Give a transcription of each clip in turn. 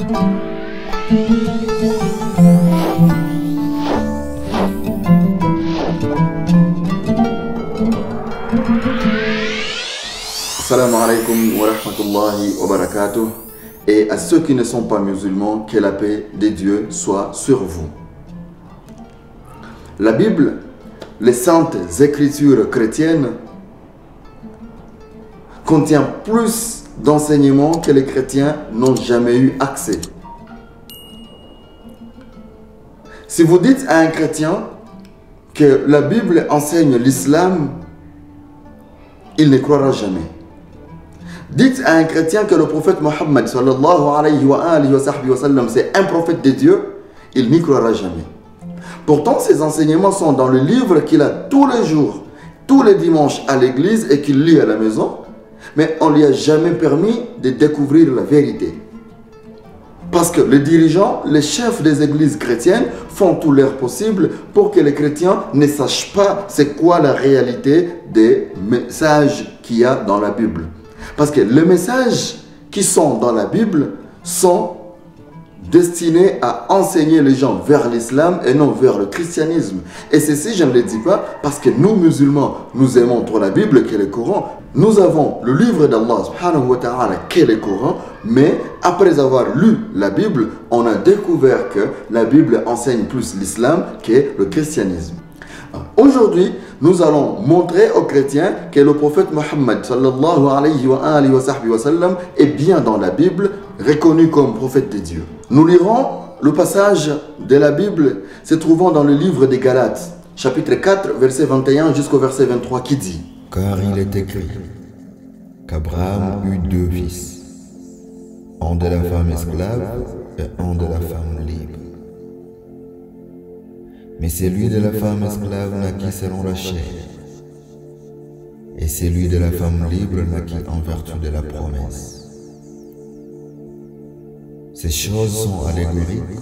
Assalamu alaikum wa rahmatullahi wa barakatuh. Et à ceux qui ne sont pas musulmans, que la paix de Dieu soit sur vous. La Bible, les saintes écritures chrétiennes, contient plus d'enseignements que les chrétiens n'ont jamais eu accès. Si vous dites à un chrétien que la Bible enseigne l'islam, il ne croira jamais. Dites à un chrétien que le prophète Mohammed sallallahu alayhi wa sallam c'est un prophète de Dieu, il n'y croira jamais. Pourtant, ces enseignements sont dans le livre qu'il a tous les jours, tous les dimanches à l'église et qu'il lit à la maison, mais on ne lui a jamais permis de découvrir la vérité. Parce que les dirigeants, les chefs des églises chrétiennes font tout leur possible pour que les chrétiens ne sachent pas c'est quoi la réalité des messages qu'il y a dans la Bible. Parce que les messages qui sont dans la Bible sont destinés à enseigner les gens vers l'islam et non vers le christianisme. Et ceci, je ne le dis pas parce que nous, musulmans, nous aimons trop la Bible que le Coran. Nous avons le livre d'Allah subhanahu wa ta'ala qui est le Coran, mais après avoir lu la Bible, on a découvert que la Bible enseigne plus l'islam que le christianisme. Aujourd'hui, nous allons montrer aux chrétiens que le prophète Mohammed sallallahu alayhi wa sallam est bien dans la Bible, reconnu comme prophète de Dieu. Nous lirons le passage de la Bible se trouvant dans le livre des Galates, chapitre 4, verset 21 jusqu'au verset 23 qui dit: Car il est écrit qu'Abraham eut deux fils, un de la femme esclave et un de la femme libre. Mais celui de la femme esclave naquit selon la chair, et celui de la femme libre naquit en vertu de la promesse. Ces choses sont allégoriques,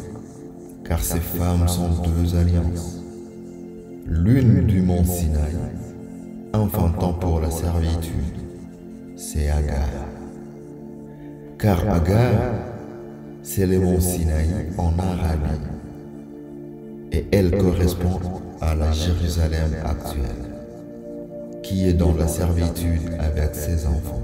car ces femmes sont deux alliances. L'une du mont Sinaï, enfantant pour la servitude, c'est Agar. Car Agar, c'est le mont Sinaï en Arabie. Et elle correspond à la Jérusalem actuelle, qui est dans la servitude avec ses enfants.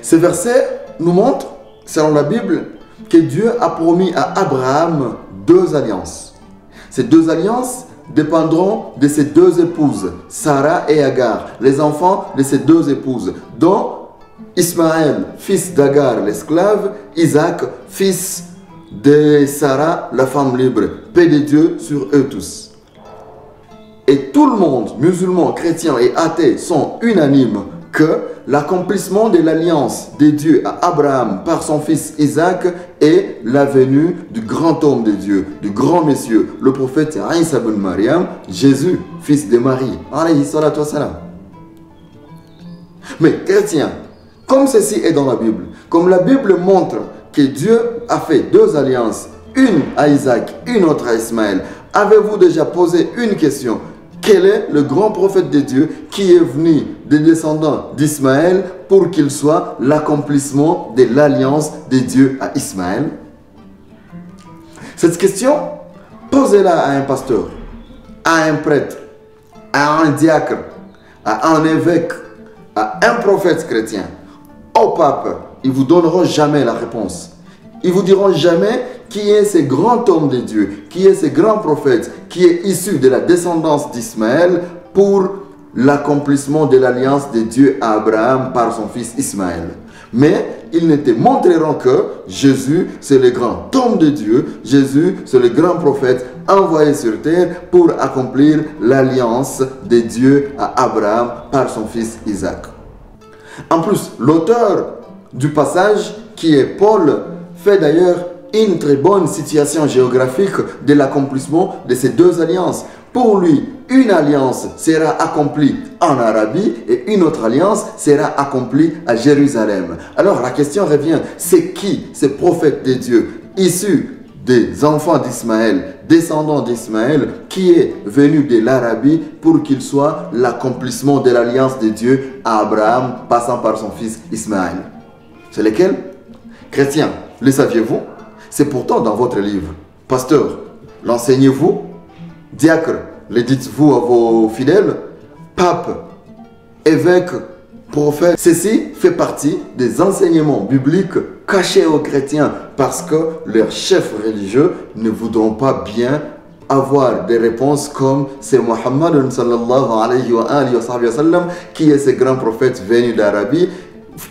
Ce verset nous montre, selon la Bible, que Dieu a promis à Abraham deux alliances. Ces deux alliances dépendront de ses deux épouses, Sarah et Agar, les enfants de ces deux épouses, dont Ismaël, fils d'Agar l'esclave, Isaac, fils de Sarah, la femme libre. Paix de Dieu sur eux tous. Et tout le monde, musulmans, chrétiens et athées, sont unanimes que l'accomplissement de l'alliance de Dieu à Abraham par son fils Isaac est la venue du grand homme de Dieu, du grand monsieur, le prophète Isa ibn Maryam, Jésus, fils de Marie, alayhi salatu wassalam. Mais chrétiens, comme ceci est dans la Bible, comme la Bible montre que Dieu a fait deux alliances, une à Isaac, une autre à Ismaël. Avez-vous déjà posé une question? Quel est le grand prophète de Dieu qui est venu des descendants d'Ismaël pour qu'il soit l'accomplissement de l'alliance de Dieu à Ismaël? Cette question, posez-la à un pasteur, à un prêtre, à un diacre, à un évêque, à un prophète chrétien, au pape. Ils ne vous donneront jamais la réponse. Ils ne vous diront jamais qui est ce grand homme de Dieu, qui est ce grand prophète, qui est issu de la descendance d'Ismaël pour l'accomplissement de l'alliance de Dieu à Abraham par son fils Ismaël. Mais ils ne te montreront que Jésus, c'est le grand homme de Dieu, Jésus, c'est le grand prophète envoyé sur terre pour accomplir l'alliance de Dieu à Abraham par son fils Isaac. En plus, l'auteur du passage, qui est Paul, fait d'ailleurs une très bonne situation géographique de l'accomplissement de ces deux alliances. Pour lui, une alliance sera accomplie en Arabie et une autre alliance sera accomplie à Jérusalem. Alors la question revient, c'est qui ce prophète de Dieu, issu des enfants d'Ismaël, descendants d'Ismaël, qui est venu de l'Arabie pour qu'il soit l'accomplissement de l'alliance de Dieu à Abraham, passant par son fils Ismaël? C'est lequel? Chrétiens, Les saviez-vous? C'est pourtant dans votre livre. Pasteur, l'enseignez-vous? Diacre, le dites-vous à vos fidèles? Pape, évêque, prophète. Ceci fait partie des enseignements bibliques cachés aux chrétiens parce que leurs chefs religieux ne voudront pas bien avoir des réponses comme c'est Muhammad sallallahu alayhi wa sallam qui est ce grand prophète venu d'Arabie,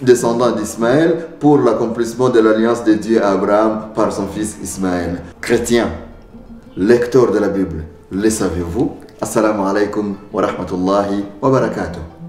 descendant d'Ismaël, pour l'accomplissement de l'alliance de Dieu à Abraham par son fils Ismaël. Chrétiens, lecteurs de la Bible, le savez-vous? Assalamu alaikum wa rahmatullahi wa barakatuh.